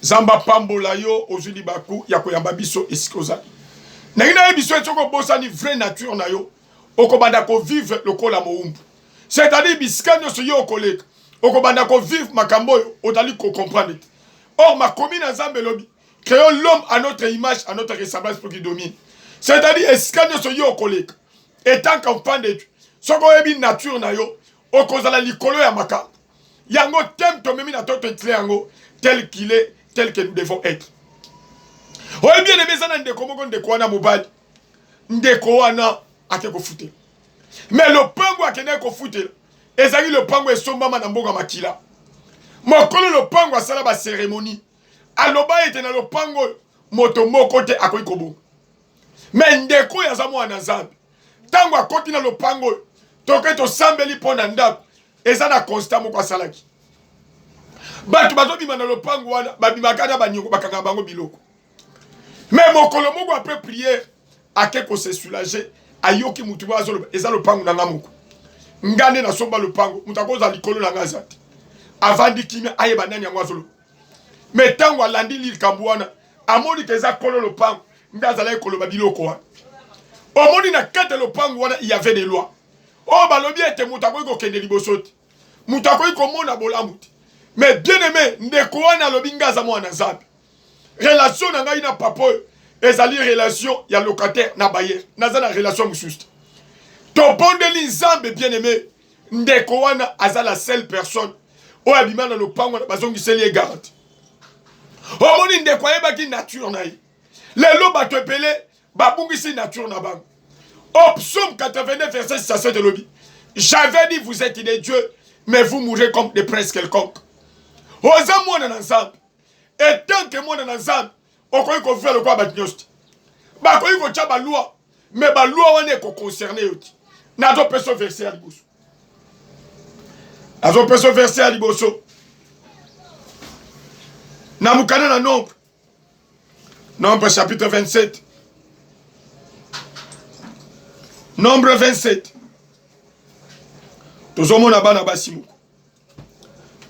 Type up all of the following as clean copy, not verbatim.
Zamba pambola yo ozuli baku ya koyamba biso esikoza. Na ina biso etoko bosa ni vraie nature na yo. Okobanda ko vivre lokola moumbu. C'est-à-dire biskano so yo okoleka. Okobanda ko vivre makambo yo otali ko comprendre. Or ma commune en Zambé lobby. Créons l'homme à notre image, à notre ressemblance pour qu'il domine. C'est-à-dire escano so yo okoleka. Étant qu'enfant de Dieu. Soko ebi nature na yo. Okozala likolo ya maka. Yango tem to memi na toto yango tel qu'il est, tel que nous devons être. Oye bien aimé zana ndeko moko ndeko wana mobali. Ndeko wana akeko fute. Mais le pango akene ko fute. Ezali le pango esombama na mboka makila. Mokolo le pango asala ba cérémonie. Aloba ete na le pango moto moko te akoyi kobo. Mais ndeko ya zamu wana Nzambe. Tango akoti na le pango toke to sambeli pona ndako. Ezana constant moko asalaki. Batu bazobima na lopango wana babimaka na banyoko bakanga bango biloko. Mais mokolo moko après prière akeko se soulager ayoki mutu bazolo eza lopango na ngamoko. Ngane na somba lopango mutakoza likolo na ngazati. Avandi kimia ayeba nani yango azolo. Mais tango alandi likambo wana amoni keza kolo lopango ndazala ekolo biloko wana. Omoni na kate lopango wana il y avait des lois. Oh balobi ete mutakoyi ko kende libosote. Mutakoyi ko mona bolamuti. Mais bien aimé, ndeko wana lobi ngaza mwana Nzambe. Relation na ngai na papa ezali relation ya locataire na bailleur. Naza na relation mususte. To bondeli Nzambe bien aimé, ndeko wana aza la seule personne o abima na lopango na bazongiseli e garantie. Omoni ndeko ayebaki nature na ye. Lelo bato epele babungisi nature na bango. Au psaume 89 verset 6 de lobby. J'avais dit vous êtes des dieux, mais vous mourrez comme des princes quelconques. Oza mwana na Nzambe. Et tant que mwana na Nzambe, okoyi ko faire le quoi batnyosti. Ba koyi ko tcha ba loi, mais ba loi wana ko concerner yoti. Na do peso verset à liboso. Azo peso verset à liboso. Na mukana na nombre. Nombre chapitre 27. Nombre 27. Tozomona bana basimuko.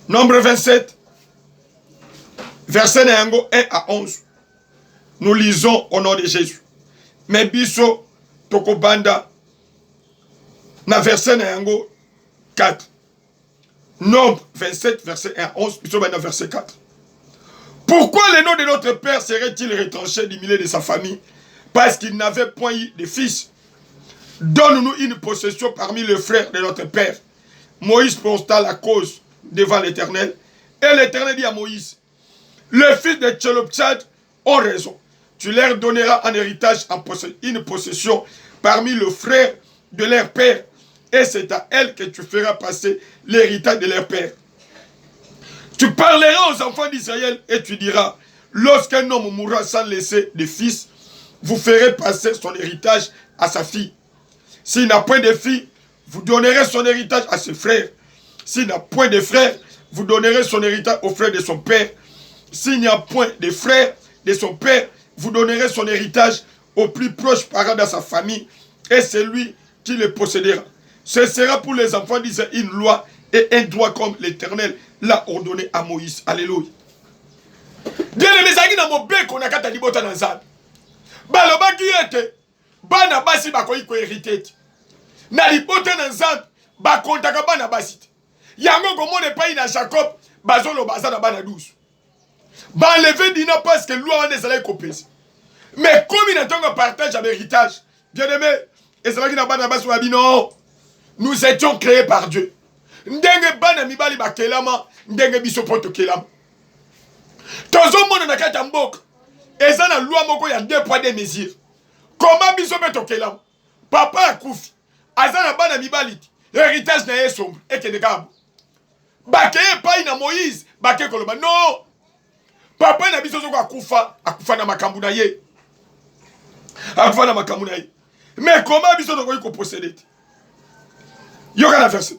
Nombre 27. Verset 1 à 11. Nous lisons au nom de Jésus. Mais biso tokobanda na verset 1 4. Nombre 27 verset 1 à 11 biso banda verset 4. Pourquoi le nom de notre père serait-il retranché du milieu de sa famille? Parce qu'il n'avait point eu de fils. Donne-nous une possession parmi les frères de notre père. Moïse posta la cause devant l'Éternel. Et l'Éternel dit à Moïse, les fils de Tcheloptchad ont raison. Tu leur donneras en héritage une possession parmi les frères de leur père. Et c'est à elle que tu feras passer l'héritage de leur père. Tu parleras aux enfants d'Israël et tu diras, lorsqu'un homme mourra sans laisser de fils, vous ferez passer son héritage à sa fille. S'il n'a point de fille, vous donnerez son héritage à ses frères. S'il n'a point de frères, vous donnerez son héritage aux frères de son père. S'il n'y a point de frères de son père, vous donnerez son héritage au plus proche parent de sa famille, et c'est lui qui le possédera. Ce sera pour les enfants d'Israël une loi et un droit comme l'Éternel l'a ordonné à Moïse. Alléluia. Bien aimé, ça na mobe qu'on a kata libota na Nzambe. Baloba ki ete bana basi bakoyi ko hériter. Na libota na Nzambe ba kontaka bana basi. Yango komone pa ina Jacob bazolo baza na bana 12. Ba enlever dina parce que loi on ezala kopesi. Mais comme il entend un partage à l'héritage, bien aimé, et c'est là qu'il n'a pas de non. Nous étions créés par Dieu. Ndenge bana mibali ba kelama, ndenge biso poto kelama. Tozo mona na kata mboka. Eza na loi moko ya 2 poids 2 mesures. Comment biso beto kelama? Papa akufi. Azana bana mibali. Héritage na yesombre et que de gabo. Bakeye pa ina Moïse, bake koloba non. Papa na biso zoko akufa na makambu na ye. Akufa na makambu na ye. Mais comment biso zoko yiko posséder? Yoka na verset.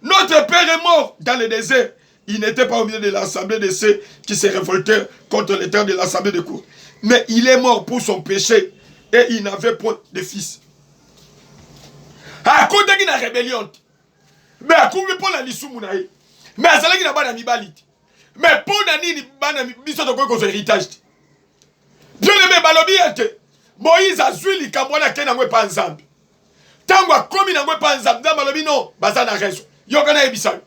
Notre père est mort dans le désert. Il n'était pas au milieu de l'assemblée de ceux qui se révoltèrent contre l'Éternel de l'assemblée de cour. Mais il est mort pour son péché et il n'avait point de fils. À côté de la rébellion, mais à côté pour la lissoumouna, mais à cela qui n'a pas d'amibalité. Mais pour nani bana biso to ko héritage. Bien aimé balobi ete Moïse azui likambo na kena ngwe pa nzambe. Tango akomi na ngwe pa nzambe balobi non baza na raison. Yo kana ebisa.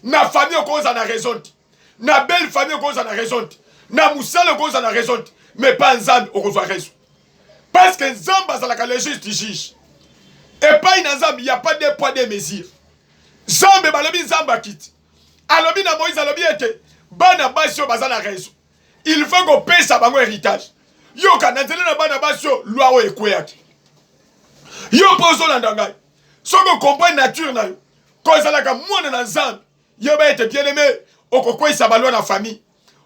Na famille okoza na raison. Na belle famille okoza na raison. Na musala okoza na raison. Mais pas nzambe okoza raison. Parce que nzambe azalaka le juste juge. Et pas in nzambe, il n'y a pas de poids de mesure. Nzambe balobi nzambe akiti. Alobi na Moïse alobi ete bana basi yo baza na raison. Il faut qu'on paye sa bango héritage. Yo kanazele na bana basi yo loi o ekweyaki. Yo pozo landa ngai. Soko comprendre nature na yo. Ko ezalaka mwana na nzambe. Yo ba ete bien aimé, okokwisa balwa na famille.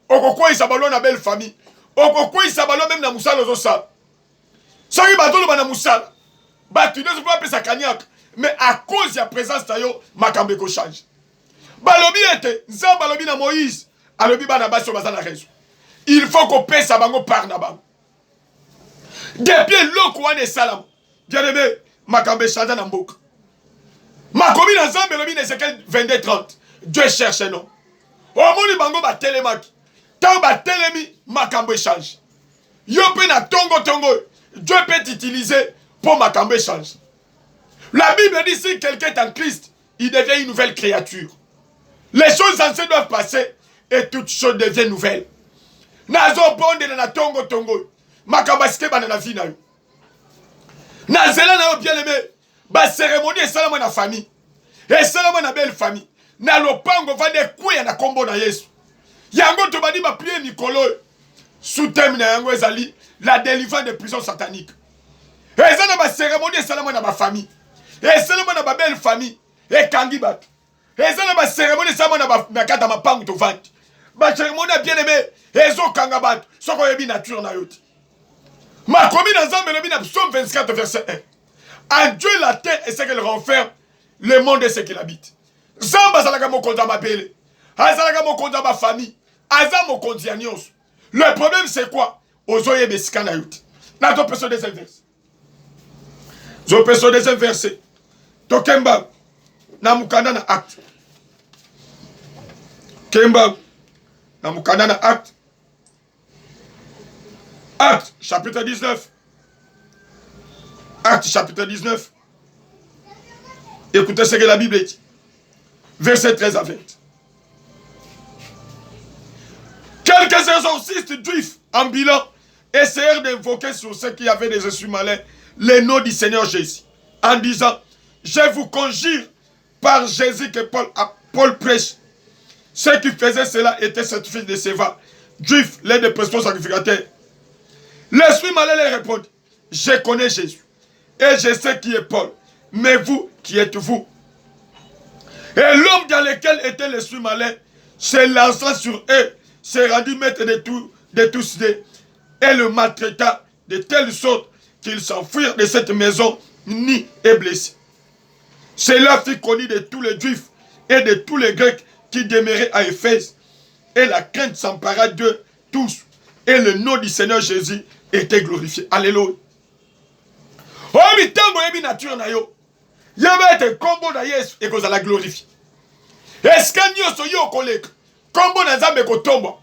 Okokwisa balwa na belle famille. Okokwisa balwa même na musala ozosa. Soki batolo bana musala. Batu ne pas pesa kanyak. Mais à cause de la présence de yo, makambe ko change. Balobi ete, nzambe balobi na Moïse. Alobi bana basi yo baza na raison. Il faut qu'on paye sa bango par nabam. Depuis l'eau wane salam. Bien aimé, makambe chanda na mboka. Makomi na nzambe lobi na Ezekiel 22:30. Dieu cherche un homme. Omoni bango ba telemaki. Tant ba telemi makambe change. Yo pe na tongo tongo. Dieu peut t'utiliser pour makambe change. La Bible dit si quelqu'un est en Christ, il devient une nouvelle créature. Les choses anciennes doivent passer et toutes choses deviennent nouvelles. Nazo bonde na tongo tongo. Makamba sike bana na vie na yo. Nazela na yo bien aimé. Ba cérémonie et salama na famille. Et salama na belle famille. Na lopango va de kuya na kombo na Yesu. Yango to badi ba prier Nikolo. Sous thème na yango ezali la délivrance des prisons sataniques. Et ça na ba cérémonie et salama na ba famille. Et salama na ba belle famille. Et kangi bat. Et ça na ba cérémonie salama na ba nakata mapangu to vante. Ba cérémonie bien aimé. Ezo kangabat, soko yebi nature na yoti. Ma komi na Nzambe lobi na Psaume 24 verset 1. En Dieu la terre et ce qu'elle renferme, le monde et ce qu'il habite. Nzambe azalaka mokonzi ya mabele. Azalaka mokonzi ya ba famille. Aza mokonzi ya nyonso. Le problème c'est quoi? Ozo yebe sika na yoti. Na to peso deuxième verset. Zo peso deuxième verset. To kemba na mukanda na acte. Kemba na mukanda na acte. Acte chapitre 19. Acte chapitre 19. Écoutez ce que la Bible dit. Verset 13 à 20. Quelques exorcistes juifs ambulants essayèrent d'invoquer sur ceux qui avaient des esprits malins le nom du Seigneur Jésus. En disant, je vous conjure par Jésus que Paul prêche. Ceux qui faisaient cela étaient certifiés de Séva, juifs, les de principaux sacrificateurs. L'esprit malin leur répond, je connais Jésus, et je sais qui est Paul, mais vous, qui êtes vous? Et l'homme dans lequel était l'esprit malin se lança sur eux, se rendit maître de tous et le maltraita de telle sorte qu'ils s'enfuirent de cette maison nus et blessés. Cela fit connu de tous les juifs et de tous les grecs qui demeuraient à Éphèse, et la crainte s'empara d'eux tous, et le nom du Seigneur Jésus était glorifié. Alléluia. Oh, mais tant que nature na yo, yaba ete kombo na Yesu et que ça la glorifie. Est-ce que nous sommes yo collègue? Kombo na Nzambe ko tombo.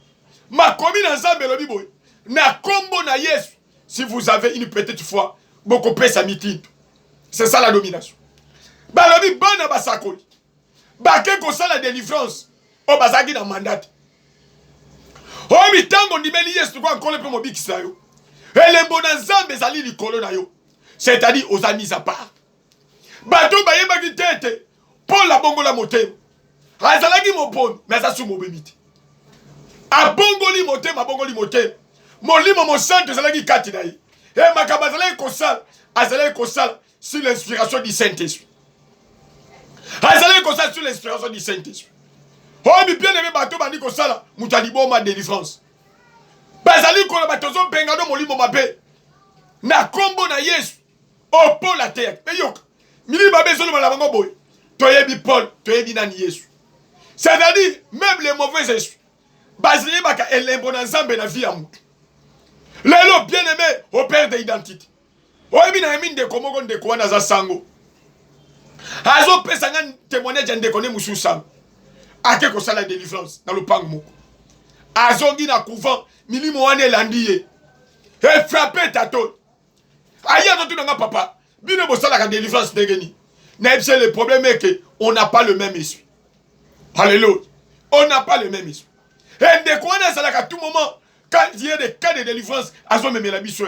Ma komi na Nzambe lobi boy. Na kombo na Yesu. Si vous avez une petite foi, beaucoup pesa mitin. C'est ça la domination. Ba lobi bana basakoli. Bake ko ça la délivrance. O bazaki na mandat. Oh, mais tant qu'on dit Yesu quoi encore le peu mobikisa yo. Et les bons Nzambe zali likolo na yo. C'est-à-dire aux amis à part. Bato bayeba ki tete. Paul la bongo la motema. Azalaki mopon, mais ça sous mobimite. A bongoli motema, bongoli motema. Molimo mo santo zalaki kati na ye. Et makaba zalaki kosala, azalaki kosala sur l'inspiration du Saint-Esprit. Azalaki kosala sur l'inspiration du Saint-Esprit. Oh, mais bien aimé bato bandi kosala, mutali boma délivrance. Bazali kola batozo bengado molimo mabe. Na kombo na Yesu. Oh, Paul la terre. Mais yok. Mili babe zolo malabango boy. Toyebi Paul, toyebi nani Yesu. C'est-à-dire, même les mauvais esprits. Bazali baka elembo na Nzambe na vie amu. Lelo bien aimé, au père d'identité. Oyebi na emine de komogo de kwana za sango. Azo pesa ngan témoignage de kone musu sango. Ake ko sala délivrance dans le pang moko. azongi na couvent milimo wane landiye et frappé tato aya to tunanga papa bino bosala ka délivrance ndengeni na c'est le problème est que on n'a pas le même esprit. Alléluia. On n'a pas le même esprit. Et dès qu'on est à tout moment, quand il y a des cas de délivrance, azo me la biso.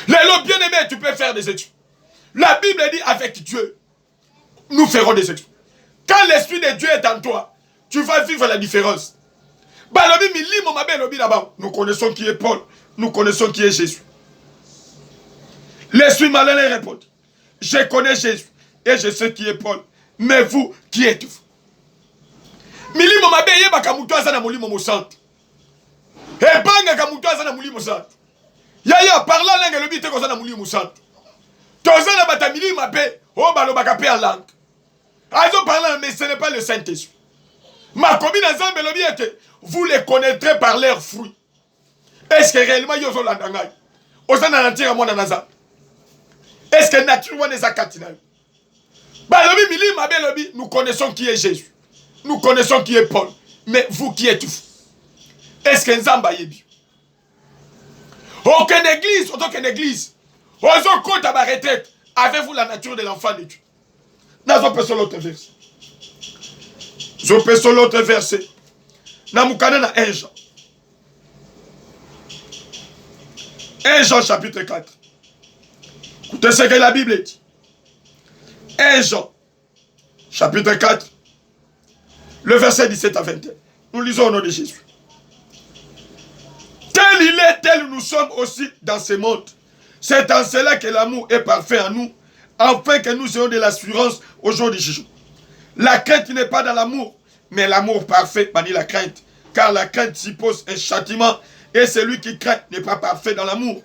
Les bien aimés, tu peux faire des études. La Bible dit avec Dieu, nous ferons des études. Quand l'esprit de Dieu est en toi, tu vas vivre la différence. Nous connaissons qui est Paul, nous connaissons qui est Jésus. L'esprit malin répond, je connais Jésus et je sais qui est Paul. Mais vous, qui êtes-vous? Milimo mabe yeba kamutu azana mulimo musante. Ebanga kamutu azana mulimo musante. Yaya parla langue le bite kozana mulimo musante. Tozana bata milimo mabe o balo bakape en langue. Azo parlant mais ce n'est pas le Saint-Esprit. Ma commune ensemble le biete, vous les connaîtrez par leurs fruits. Est-ce que réellement yozo landangai? Ozana nantira mona naza. Est-ce que nature wana zakatina? Balobi milimo mabe lobi, nous connaissons qui est Jésus. Nous connaissons qui est Paul. Mais vous qui êtes vous? Est-ce que Nzamba yebi? Aucune église, aucune église. Ozo compte à ma retraite. Avez-vous la nature de l'enfant de Dieu? Nazo peso l'autre verset. Je peso l'autre verset. Namukana na 1 Jean. 1 Jean chapitre 4. Écoutez ce que la Bible dit. 1 Jean chapitre 4. Le verset 17 à 21. Nous lisons au nom de Jésus. Tel il est, tel nous sommes aussi dans ce monde. C'est en cela que l'amour est parfait en nous, afin que nous ayons de l'assurance au jour du jugement. La crainte n'est pas dans l'amour, mais l'amour parfait bannit la crainte. Car la crainte suppose un châtiment, et celui qui craint n'est pas parfait dans l'amour.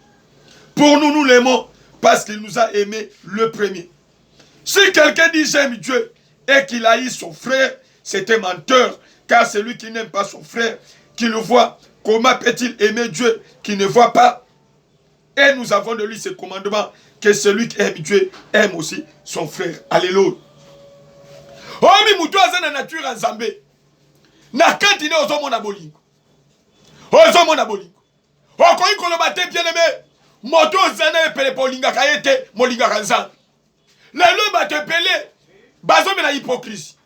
Pour nous, nous l'aimons, parce qu'il nous a aimés le premier. Si quelqu'un dit j'aime Dieu, et qu'il haït son frère, c'est un menteur, car celui qui n'aime pas son frère, qui le voit, comment peut-il aimer Dieu qui ne voit pas? Et nous avons de lui ce commandement, que celui qui aime Dieu aime aussi son frère. Alléluia. Oh, mais moutou a la nature en Zambé. Na kantine ozo mona bolingo. Ozo mona bolingo. Oh, quand il kolobate bien aimé, moto zana epele polinga kayete, molinga kanzan. Le loi te pele, bazo me la hypocrisie.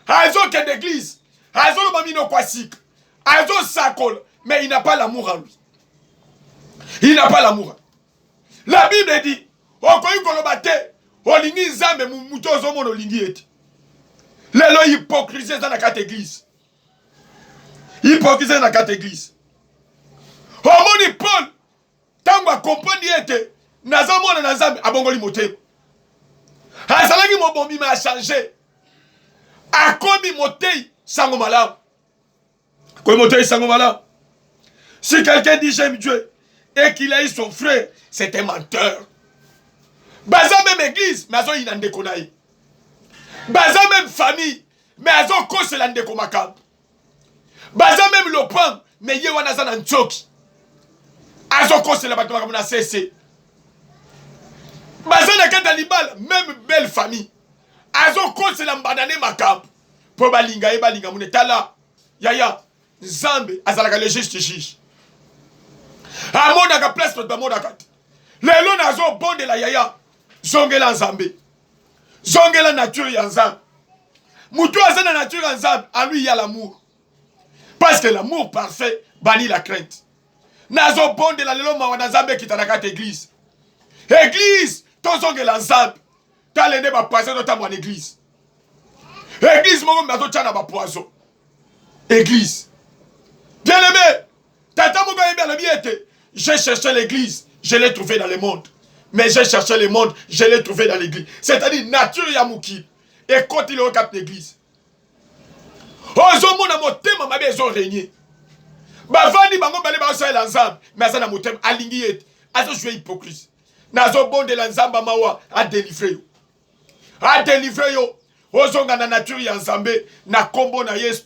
Azo que d'église, azo le mamino kwasik, azo sakol, mais il n'a pas l'amour en lui. Il n'a pas l'amour. La Bible dit, okoyi kolobate, olingi nzambe muto ozomono olingi ete. Lelo hypocrisie dans la carte église. Hypocrisie dans la carte église. Omoni Paul, tango a comprendre ete, nazamona na nzambe abongoli motema. Azalaki mobombi ma changé. Akomi motei sango malamu. Akomi motei sango malamu. Si quelqu'un dit j'aime Dieu et qu'il a eu son frère, c'est un menteur. Baza même église, mais azo inande konaï. Baza même famille, mais azo kose lande komakam. Baza même lopang, mais ye wana zana nchoki. Azo kose la batoma kamuna cessé. Baza na kanda libal, même belle famille. Azo kose la mbadane makam. Po balinga e balinga mune tala. Yaya, Nzambe azalaka le juste juge. Amonda ka place to bamonda kat. Lelo nazo bonde la yaya. Zongela Nzambe. Zongela nature ya Nzambe. Mutu azana nature ya Nzambe, en lui il y a l'amour. Parce que l'amour parfait bannit la crainte. Nazo bonde la lelo mawana Nzambe kitanaka église. Église, to zongela Nzambe. Talende ba poison dans ta église. Église moko mazo tchana ba poison. Église. Bien aimé, tata moko yembe la biete. J'ai cherché l'église, je l'ai trouvé dans le monde. Mais j'ai cherché le monde, je l'ai trouvé dans l'église. C'est-à-dire nature ya muki. Et quand il est au cap d'église. Ozo mona motema mabe zo régner. Bavandi bango bale ba sa l'ensemble, mais ça na motema alingi et azo jouer hypocrite. Nazo bonde l'ensemble mawa a délivrer yo. A délivrer yo. Ozo ngana nature ya Nzambe na kombo na Yesu.